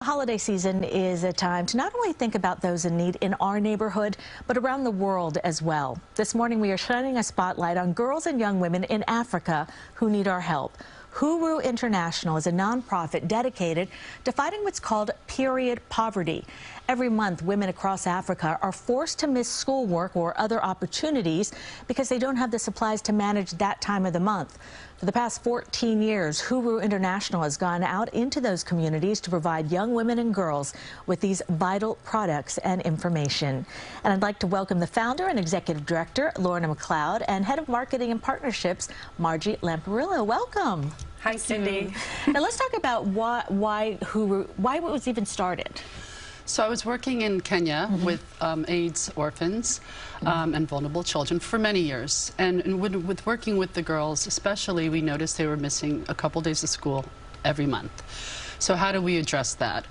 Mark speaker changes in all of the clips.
Speaker 1: Holiday season is a time to not only think about those in need in our neighborhood, but around the world as well. This morning, we are shining a spotlight on girls and young women in Africa who need our help. Huru International is a nonprofit dedicated to fighting what's called period poverty. Every month, women across Africa are forced to miss schoolwork or other opportunities because they don't have the supplies to manage that time of the month. For the past 14 years, Huru International has gone out into those communities to provide young women and girls with these vital products and information. And I'd like to welcome the founder and executive director, Lorna McLeod, and head of marketing and partnerships, Margie Lamperillo. Welcome.
Speaker 2: Hi, Cindy.
Speaker 1: Now let's talk about why it was even started.
Speaker 2: So I was working in Kenya with AIDS orphans and vulnerable children for many years. And with working with the girls especially, we noticed they were missing a couple days of school every month. So how do we address that?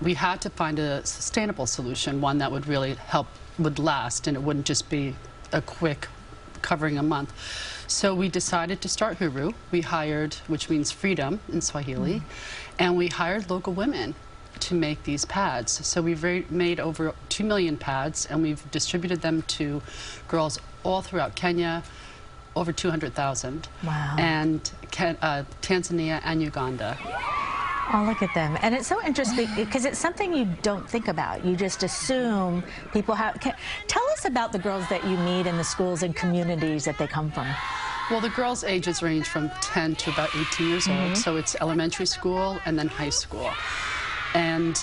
Speaker 2: We had to find a sustainable solution, one that would really help, would last, and it wouldn't just be a quick covering a month. So we decided to start Huru. We hired, which means freedom in Swahili, and we hired local women to make these pads. So we've made over 2 million pads, and we've distributed them to girls all throughout Kenya, over 200,000.
Speaker 1: Wow.
Speaker 2: And Tanzania and Uganda.
Speaker 1: Oh, look at them. And it's so interesting because it's something you don't think about. You just assume people have... Tell us about the girls that you meet in the schools and communities that they come from.
Speaker 2: Well, the girls' ages range from 10 to about 18 years old. So it's elementary school and then high school. And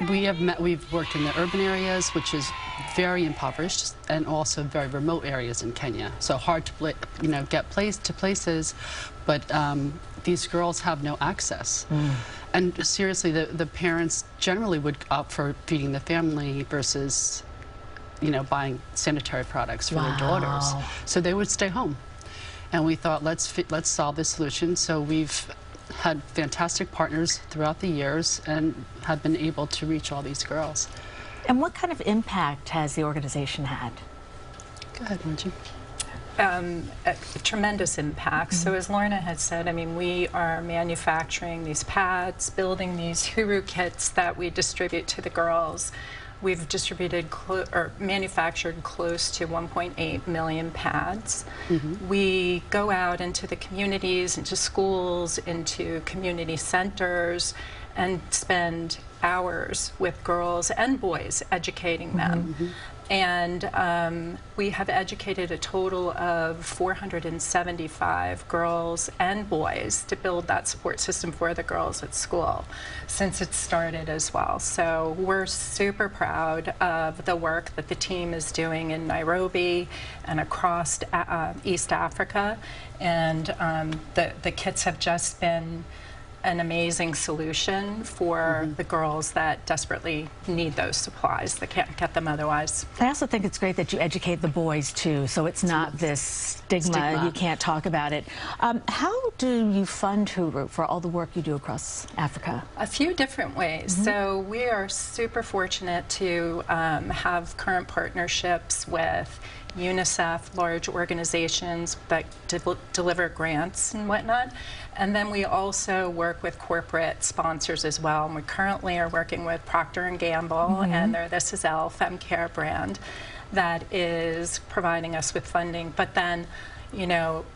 Speaker 2: we've worked in the urban areas, which is very impoverished, and also very remote areas in Kenya. So hard to get to places, but these girls have no access. And seriously, the parents generally would opt for feeding the family versus, buying sanitary products for their daughters. So they would stay home. And we thought, let's solve this solution. So we've had fantastic partners throughout the years and have been able to reach all these girls.
Speaker 1: And what kind of impact has the organization had?
Speaker 2: Go ahead, Margie.
Speaker 3: A tremendous impact. So as Lorna had said, I mean, we are manufacturing these pads, building these Huru kits that we distribute to the girls. We've distributed or manufactured close to 1.8 million pads. We go out into the communities, into schools, into community centers, and spend hours with girls and boys educating them. And we have educated a total of 475 girls and boys to build that support system for the girls at school since it started as well. So we're super proud of the work that the team is doing in Nairobi and across East Africa. And the kits have just been an amazing solution for the girls that desperately need those supplies. They can't get them otherwise.
Speaker 1: I also think it's great that you educate the boys too, so it's not this stigma. You can't talk about it. How do you fund Huru for all the work you do across Africa?
Speaker 3: A few different ways. So we are super fortunate to have current partnerships with UNICEF, large organizations that deliver grants and whatnot. And then we also work with corporate sponsors as well. And we currently are working with Procter & Gamble and their This Is Elle FemCare brand that is providing us with funding. But then,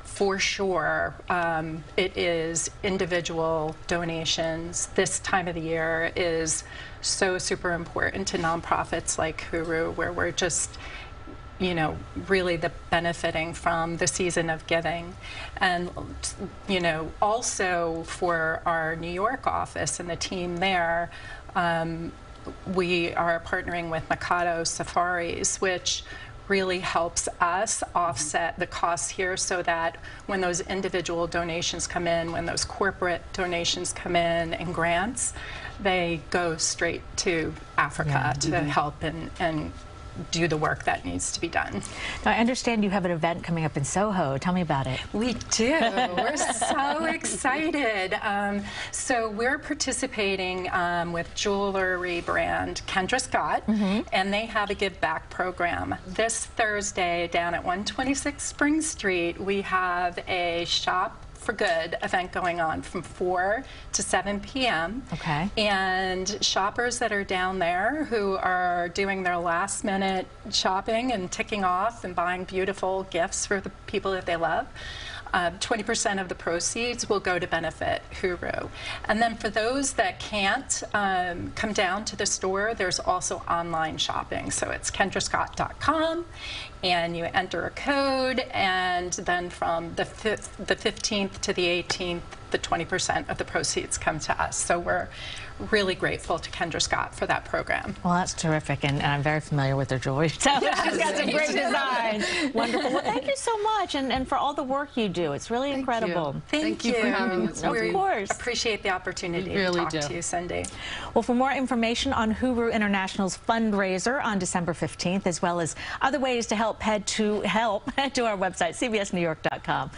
Speaker 3: for sure, it is individual donations. This time of the year is so super important to nonprofits like Huru, where we're just really benefiting from the season of giving. And, also for our New York office and the team there, we are partnering with Mikado Safaris, which really helps us offset the costs here so that when those individual donations come in, when those corporate donations come in and grants, they go straight to Africa to help and do the work that needs to be done.
Speaker 1: Now, I understand you have an event coming up in Soho. Tell me about it.
Speaker 3: We do. We're so excited. So we're participating with jewelry brand Kendra Scott, and they have a Give Back program. This Thursday down at 126 Spring Street, we have a shop for Good event going on from 4 to 7 p.m.
Speaker 1: Okay.
Speaker 3: And shoppers that are down there who are doing their last minute shopping and ticking off and buying beautiful gifts for the people that they love, 20% of the proceeds will go to benefit Huru. And then for those that can't come down to the store, there's also online shopping. So it's kendrascott.com, and you enter a code, and then from the 15th to the 18th, the 20% of the proceeds come to us. So we're really grateful to Kendra Scott for that program.
Speaker 1: Well, that's terrific, and I'm very familiar with their jewelry. So she's got some great designs. Wonderful. Well, thank you so much, and for all the work you do. It's really incredible.
Speaker 2: Thank you for having us.
Speaker 1: Of course.
Speaker 3: Appreciate the opportunity
Speaker 2: We really
Speaker 3: to talk
Speaker 2: do.
Speaker 3: to you, Cindy.
Speaker 1: Well, for more information on Huru International's fundraiser on December 15th, as well as other ways to help, head to our website, cbsnewyork.com.